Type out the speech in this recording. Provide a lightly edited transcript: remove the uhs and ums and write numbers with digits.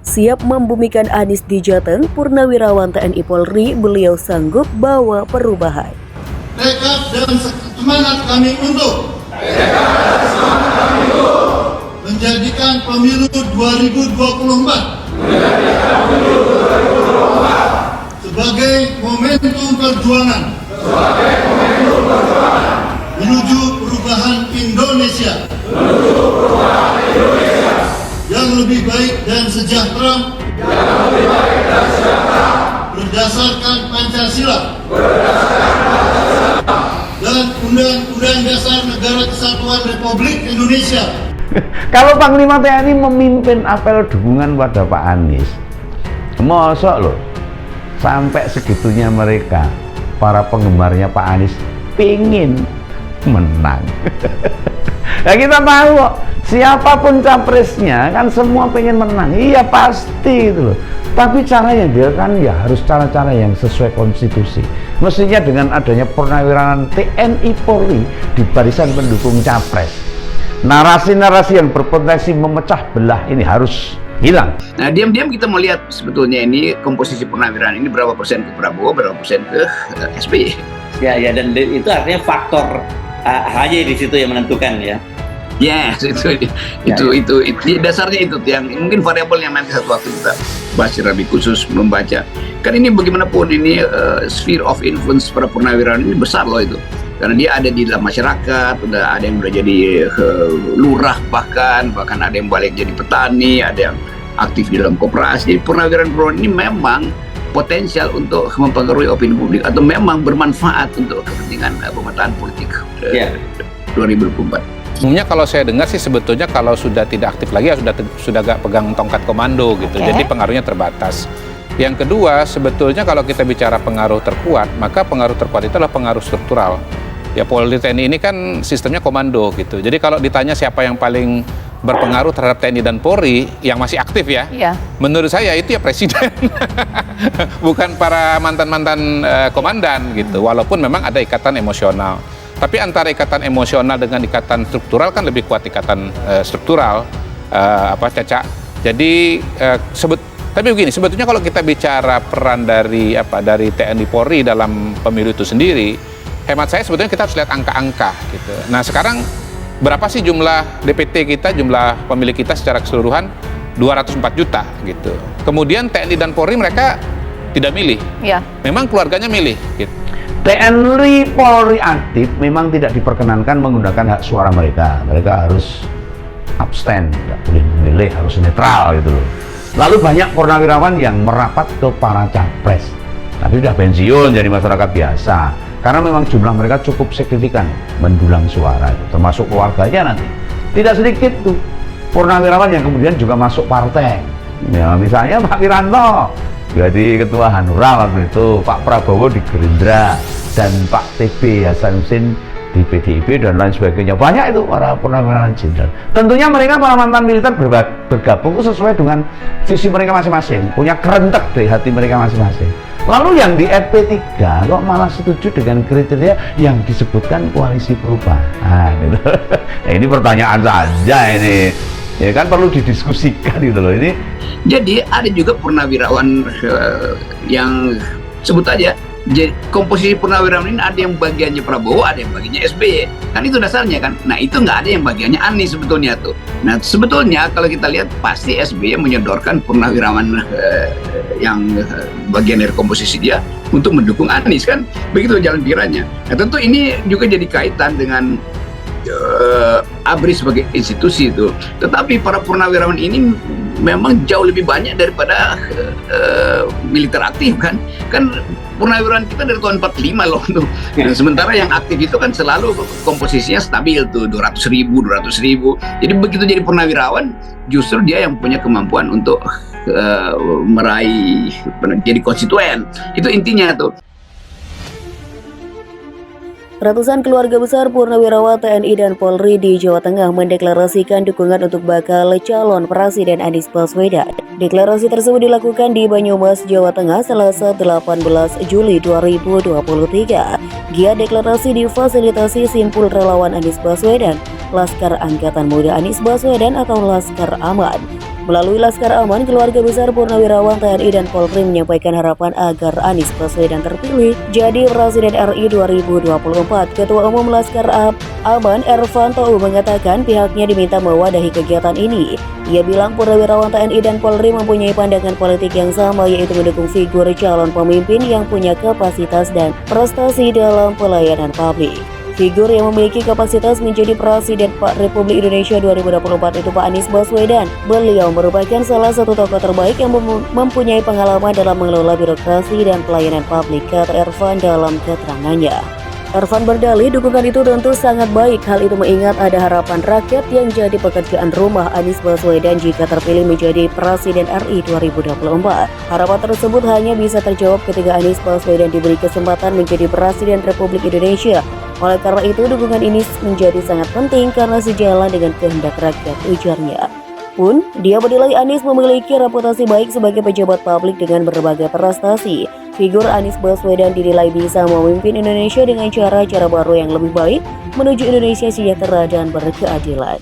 Siap membumikan Anies di Jateng, Purnawirawan TNI Polri, beliau sanggup bawa perubahan. Tekad dan semangat kami untuk menjadikan pemilu 2024 sebagai momentum perjuangan menuju perubahan Indonesia yang lebih baik dan sejahtera berdasarkan Pancasila dan Undang-Undang Dasar Negara Kesatuan Republik Indonesia. Kalau Panglima TNI memimpin apel dukungan pada Pak Anies, mosok loh sampai segitunya mereka, para penggemarnya Pak Anies pingin menang. Ya kita tahu kok, siapapun capresnya kan semua pengen menang. Iya pasti itu loh. Tapi caranya dia kan ya harus cara-cara yang sesuai konstitusi. Mestinya dengan adanya purnawirawan TNI Polri di barisan pendukung capres, narasi-narasi yang berpotensi memecah belah ini harus hilang. Nah, diam-diam kita melihat sebetulnya ini komposisi purnawirawan ini berapa persen ke Prabowo, berapa persen ke SBY. Ya, dan itu artinya faktor AHY di situ yang menentukan ya. Yes, itu dasarnya itu yang mungkin variabel yang nanti satu waktu kita bahas lebih khusus membaca. Kan ini bagaimanapun ini sphere of influence para purnawirawan ini besar loh itu. Karena dia ada di dalam masyarakat, ada yang udah jadi lurah bahkan ada yang balik jadi petani, ada yang aktif di dalam koperasi. Jadi purnawirawan ini memang potensial untuk mempengaruhi opini publik atau memang bermanfaat untuk kepentingan pemetaan politik 2024. Umumnya kalau saya dengar sih sebetulnya kalau sudah tidak aktif lagi ya sudah gak pegang tongkat komando gitu. Jadi pengaruhnya terbatas. Yang kedua, sebetulnya kalau kita bicara pengaruh terkuat, maka pengaruh terkuat itu adalah pengaruh struktural. Ya Polri TNI ini kan sistemnya komando gitu. Jadi kalau ditanya siapa yang paling berpengaruh terhadap TNI dan Polri yang masih aktif ya, menurut saya itu ya presiden, bukan para mantan-mantan komandan gitu. Walaupun memang ada ikatan emosional. Tapi antara ikatan emosional dengan ikatan struktural kan lebih kuat ikatan struktural, Caca. Jadi tapi begini, sebetulnya kalau kita bicara peran dari TNI Polri dalam pemilu itu sendiri, hemat saya sebetulnya kita harus lihat angka-angka gitu. Nah sekarang berapa sih jumlah DPT kita, jumlah pemilih kita secara keseluruhan? 204 juta gitu. Kemudian TNI dan Polri mereka tidak milih, memang keluarganya milih gitu. TNI Polri aktif memang tidak diperkenankan menggunakan hak suara mereka. Mereka harus abstain, tidak boleh memilih, harus netral gitu loh. Lalu banyak purnawirawan yang merapat ke para capres, tapi sudah pensiun jadi masyarakat biasa. Karena memang jumlah mereka cukup signifikan mendulang suara, termasuk keluarganya nanti. Tidak sedikit tuh purnawirawan yang kemudian juga masuk partai. Ya, misalnya Pak Wiranto jadi ketua Hanura waktu itu, Pak Prabowo di Gerindra, dan Pak TB Hasanuddin di PDIP dan lain sebagainya. Banyak itu para purnawirawan jenderal. Tentunya mereka para mantan militer bergabung sesuai dengan visi mereka masing-masing, punya kerentek di hati mereka masing-masing. Lalu yang di FP3 kok malah setuju dengan kriteria yang disebutkan koalisi perubahan gitu. Nah, ini pertanyaan saja ini. Ya kan perlu didiskusikan gitu loh ini. Jadi ada juga purnawirawan yang sebut aja, jadi komposisi purnawirawan ini ada yang bagiannya Prabowo, ada yang bagiannya SBY. Kan itu dasarnya kan. Nah itu nggak ada yang bagiannya Anies sebetulnya tuh. Nah sebetulnya kalau kita lihat pasti SBY menyodorkan purnawirawan yang bagian dari komposisi dia untuk mendukung Anies kan. Begitu jalan pikirannya. Nah tentu ini juga jadi kaitan dengan ABRI sebagai institusi itu, tetapi para purnawirawan ini memang jauh lebih banyak daripada militer aktif kan purnawirawan kita dari tahun 45 loh tuh. Nah, sementara yang aktif itu kan selalu komposisinya stabil tuh 200.000. Jadi begitu jadi purnawirawan justru dia yang punya kemampuan untuk meraih jadi konstituen, itu intinya tuh. Ratusan keluarga besar purnawirawan TNI dan Polri di Jawa Tengah mendeklarasikan dukungan untuk bakal calon Presiden Anies Baswedan. Deklarasi tersebut dilakukan di Banyumas, Jawa Tengah, Selasa 18 Juli 2023. Giat deklarasi difasilitasi Simpul Relawan Anies Baswedan, Laskar Angkatan Muda Anies Baswedan atau Laskar Aman. Melalui Laskar Aman, keluarga besar Purnawirawan TNI dan Polri menyampaikan harapan agar Anies Baswedan terpilih jadi Presiden RI 2024. Ketua Umum Laskar Aman Ervan Tou mengatakan pihaknya diminta mewadahi kegiatan ini. Ia bilang Purnawirawan TNI dan Polri mempunyai pandangan politik yang sama, yaitu mendukung figur calon pemimpin yang punya kapasitas dan prestasi dalam pelayanan publik. Figur yang memiliki kapasitas menjadi Presiden Republik Indonesia 2024 itu Pak Anies Baswedan. Beliau merupakan salah satu tokoh terbaik yang mempunyai pengalaman dalam mengelola birokrasi dan pelayanan publik, kata Ervan dalam keterangannya. Ervan berdalih dukungan itu tentu sangat baik. Hal itu mengingat ada harapan rakyat yang jadi pekerjaan rumah Anies Baswedan jika terpilih menjadi Presiden RI 2024. Harapan tersebut hanya bisa terjawab ketika Anies Baswedan diberi kesempatan menjadi Presiden Republik Indonesia. Oleh karena itu, dukungan ini menjadi sangat penting karena sejalan dengan kehendak rakyat, ujarnya. Pun, dia menilai Anies memiliki reputasi baik sebagai pejabat publik dengan berbagai prestasi. Figur Anies Baswedan dinilai bisa memimpin Indonesia dengan cara-cara baru yang lebih baik menuju Indonesia sejahtera dan berkeadilan.